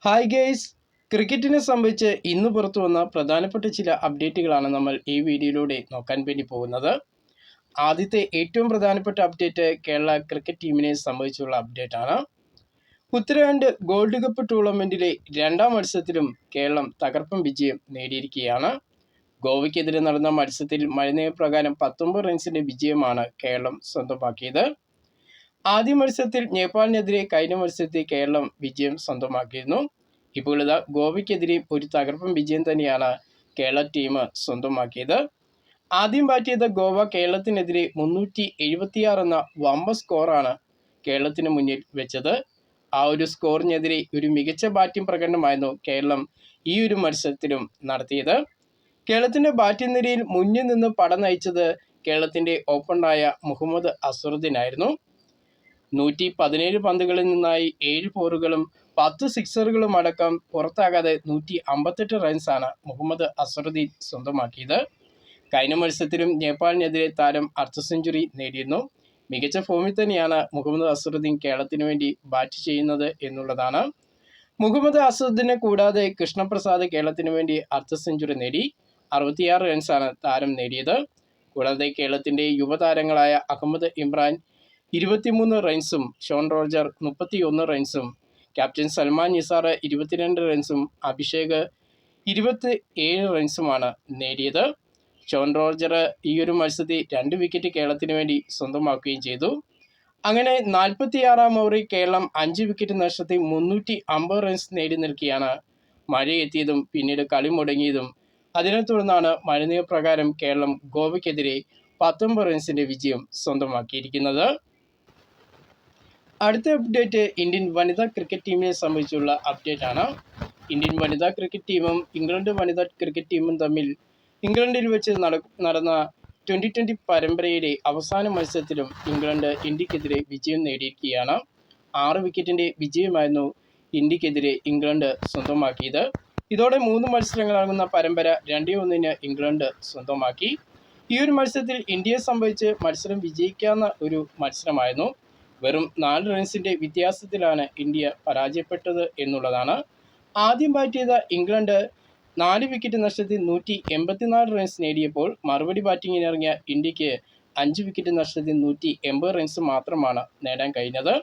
Hi guys, ക്രിക്കറ്റിനെ സംബന്ധിച്ച് ഇന്ന് പുറത്തു വന്ന പ്രധാനപ്പെട്ട ചില അപ്ഡേറ്റുകളാണ് നമ്മൾ ഈ വീഡിയോയിലൂടെ നോക്കാൻ വേണ്ടി പോകുന്നത്. ആദ്യത്തെ ഏറ്റവും പ്രധാനപ്പെട്ട അപ്ഡേറ്റ് കേരള ക്രിക്കറ്റ് ടീമിനെ സംബന്ധിച്ചുള്ള അപ്ഡേറ്റ് ആണ്. ഉത്തരാഖണ്ഡ് ഗോൾഡ് കപ്പ് ടൂർണമെൻറ്റിലെ രണ്ടാം മത്സരത്തിലും കേരളം തകർപ്പൻ വിജയം നേടിയിരിക്കുകയാണ്. ഗോവയ്ക്കെതിരെ നടന്ന മത്സരത്തിൽ മഴനിയമപ്രകാരം 19 റൺസിൻ്റെ വിജയമാണ് കേരളം സ്വന്തമാക്കിയത്. ആദ്യ മത്സരത്തിൽ നേപ്പാളിനെതിരെ കഴിഞ്ഞ മത്സരത്തിൽ കേരളം വിജയം സ്വന്തമാക്കിയിരുന്നു. ഇപ്പോൾ ഇതാ ഗോവയ്ക്കെതിരെ ഒരു തകർപ്പൻ വിജയം തന്നെയാണ് കേരള ടീം സ്വന്തമാക്കിയത്. ആദ്യം ബാറ്റ് ചെയ്ത ഗോവ കേരളത്തിനെതിരെ 376 എന്ന വമ്പ സ്കോറാണ് കേരളത്തിന് മുന്നിൽ വെച്ചത്. ആ ഒരു സ്കോറിനെതിരെ ഒരു മികച്ച ബാറ്റിംഗ് പ്രകടനമായിരുന്നു കേരളം ഈ ഒരു മത്സരത്തിലും നടത്തിയത്. കേരളത്തിൻ്റെ ബാറ്റിംഗ് നിരയിൽ മുന്നിൽ നിന്ന് പട നയിച്ചത് കേരളത്തിൻ്റെ ഓപ്പണറായ മുഹമ്മദ് അസറുദ്ദീനായിരുന്നു. 117 പന്തുകളിൽ നിന്നായി 7 ഫോറുകളും 10 സിക്സറുകളും അടക്കം പുറത്താകാതെ 158 റൺസാണ് മുഹമ്മദ് അസറുദ്ദീൻ സ്വന്തമാക്കിയത്. കഴിഞ്ഞ മത്സരത്തിലും നേപ്പാളിനെതിരെ താരം അർദ്ധ സെഞ്ചുറി നേടിയിരുന്നു. മികച്ച ഫോമിൽ തന്നെയാണ് മുഹമ്മദ് അസറുദ്ദീൻ കേരളത്തിന് വേണ്ടി ബാറ്റ് ചെയ്യുന്നത് എന്നുള്ളതാണ്. മുഹമ്മദ് അസറുദ്ദീനെ കൂടാതെ കൃഷ്ണപ്രസാദ് കേരളത്തിന് വേണ്ടി അർദ്ധ സെഞ്ചുറി നേടി. 66 റൺസാണ് താരം നേടിയത്. കൂടാതെ കേരളത്തിൻ്റെ യുവതാരങ്ങളായ അഹമ്മദ് ഇമ്രാൻ 23 റൺസും ഷോൺ റോജർ 31 റൺസും ക്യാപ്റ്റൻ സൽമാൻ നിസാർ 22 റൺസും അഭിഷേക് 27 റൺസുമാണ് നേടിയത്. ഷോൺ റോജർ ഈ ഒരു മത്സരത്തിൽ 2 വിക്കറ്റ് കേരളത്തിന് വേണ്ടി സ്വന്തമാക്കുകയും ചെയ്തു. അങ്ങനെ 46-ാം ഓവറിൽ കേരളം 5 വിക്കറ്റ് നഷ്ടത്തിൽ 350 റൺസ് നേടി നിൽക്കുകയാണ്. മഴയെത്തിയതും പിന്നീട് കളി മുടങ്ങിയതും അതിനെ തുടർന്നാണ് മഴനിയമപ്രകാരം കേരളം ഗോവയ്ക്കെതിരെ 19 റൺസിൻ്റെ വിജയം സ്വന്തമാക്കിയിരിക്കുന്നത്. അടുത്ത അപ്ഡേറ്റ് ഇന്ത്യൻ വനിതാ ക്രിക്കറ്റ് ടീമിനെ സംബന്ധിച്ചുള്ള അപ്ഡേറ്റ് ആണ്. ഇന്ത്യൻ വനിതാ ക്രിക്കറ്റ് ടീമും ഇംഗ്ലണ്ട് വനിതാ ക്രിക്കറ്റ് ടീമും തമ്മിൽ ഇംഗ്ലണ്ടിൽ വെച്ച് നടന്ന 2020 പരമ്പരയിലെ അവസാന മത്സരത്തിലും ഇംഗ്ലണ്ട് ഇന്ത്യക്കെതിരെ വിജയം നേടിയിരിക്കുകയാണ്. 6 വിക്കറ്റിൻ്റെ വിജയമായിരുന്നു ഇന്ത്യക്കെതിരെ ഇംഗ്ലണ്ട് സ്വന്തമാക്കിയത്. ഇതോടെ 3 മത്സരങ്ങളാകുന്ന പരമ്പര 2-1 ഇംഗ്ലണ്ട് സ്വന്തമാക്കി. ഈ ഒരു മത്സരത്തിൽ ഇന്ത്യയെ സംബന്ധിച്ച് മത്സരം വിജയിക്കാവുന്ന ഒരു മത്സരമായിരുന്നു. വെറും 4 റൺസിൻ്റെ വ്യത്യാസത്തിലാണ് ഇന്ത്യ പരാജയപ്പെട്ടത് എന്നുള്ളതാണ്. ആദ്യം ബാറ്റ് ചെയ്ത ഇംഗ്ലണ്ട് 4 വിക്കറ്റ് നഷ്ടത്തിൽ 184 റൺസ് നേടിയപ്പോൾ മറുപടി ബാറ്റിങ്ങിനിറങ്ങിയ ഇന്ത്യക്ക് 5 വിക്കറ്റ് നഷ്ടത്തിൽ 180 റൺസ് മാത്രമാണ് നേടാൻ കഴിഞ്ഞത്.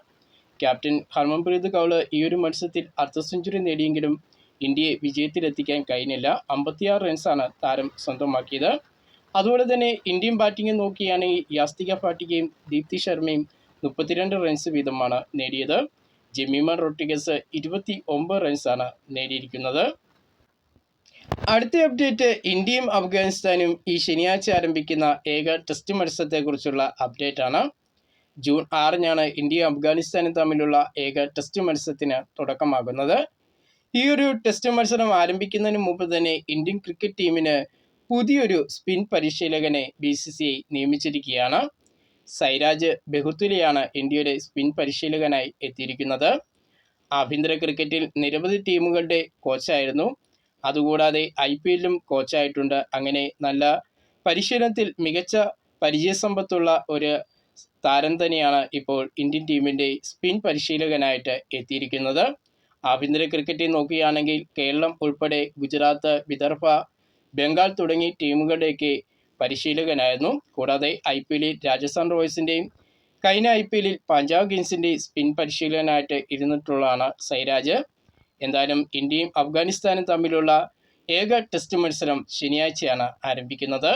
ക്യാപ്റ്റൻ ഹർമൻപ്രീത് കൗർ ഈ ഒരു മത്സരത്തിൽ അർദ്ധ സെഞ്ചുറി നേടിയെങ്കിലും ഇന്ത്യയെ വിജയത്തിലെത്തിക്കാൻ കഴിഞ്ഞില്ല. 56 റൺസാണ് താരം സ്വന്തമാക്കിയത്. അതുപോലെ തന്നെ ഇന്ത്യൻ ബാറ്റിംഗ് നോക്കുകയാണെങ്കിൽ യാസ്തിക പാട്ടിക്കയും ദീപ്തി ശർമ്മയും 32 റൺസ് വീതമാണ് നേടിയത്. ജെമിമ റോഡ്രിഗസ് 29 റൺസാണ് നേടിയിരിക്കുന്നത്. അടുത്ത അപ്ഡേറ്റ് ഇന്ത്യയും അഫ്ഗാനിസ്ഥാനും ഈ ശനിയാഴ്ച ആരംഭിക്കുന്ന ഏക ടെസ്റ്റ് മത്സരത്തെക്കുറിച്ചുള്ള അപ്ഡേറ്റ് ആണ്. ജൂൺ 6-നാണ് ഇന്ത്യയും അഫ്ഗാനിസ്ഥാനും തമ്മിലുള്ള ഏക ടെസ്റ്റ് മത്സരത്തിന് തുടക്കമാകുന്നത്. ഈ ഒരു ടെസ്റ്റ് മത്സരം ആരംഭിക്കുന്നതിന് മുമ്പ് തന്നെ ഇന്ത്യൻ ക്രിക്കറ്റ് ടീമിന് പുതിയൊരു സ്പിൻ പരിശീലകനെ BCCI നിയമിച്ചിരിക്കുകയാണ്. സൈരാജ് ബെഹുത്തുലിയാണ് ഇന്ത്യയുടെ സ്പിൻ പരിശീലകനായി എത്തിയിരിക്കുന്നത്. ആഭ്യന്തര ക്രിക്കറ്റിൽ നിരവധി ടീമുകളുടെ കോച്ചായിരുന്നു. അതുകൂടാതെ IPLലും കോച്ചായിട്ടുണ്ട്. അങ്ങനെ നല്ല പരിശീലനത്തിൽ മികച്ച പരിചയസമ്പത്തുള്ള ഒരു താരം തന്നെയാണ് ഇപ്പോൾ ഇന്ത്യൻ ടീമിൻ്റെ സ്പിൻ പരിശീലകനായിട്ട് എത്തിയിരിക്കുന്നത്. ആഭ്യന്തര ക്രിക്കറ്റിൽ നോക്കുകയാണെങ്കിൽ കേരളം ഉൾപ്പെടെ ഗുജറാത്ത്, വിദർഭ, ബംഗാൾ തുടങ്ങിയ ടീമുകളുടെയൊക്കെ പരിശീലകനായിരുന്നു. കൂടാതെ IPLൽ രാജസ്ഥാൻ റോയൽസിൻ്റെയും കഴിഞ്ഞ IPLൽ പഞ്ചാബ് കിങ്സിൻ്റെയും സ്പിൻ പരിശീലകനായിട്ട് ഇരുന്നിട്ടുള്ളതാണ് സൈരാജ്. എന്തായാലും ഇന്ത്യയും അഫ്ഗാനിസ്ഥാനും തമ്മിലുള്ള ഏക ടെസ്റ്റ് മത്സരം ശനിയാഴ്ചയാണ് ആരംഭിക്കുന്നത്.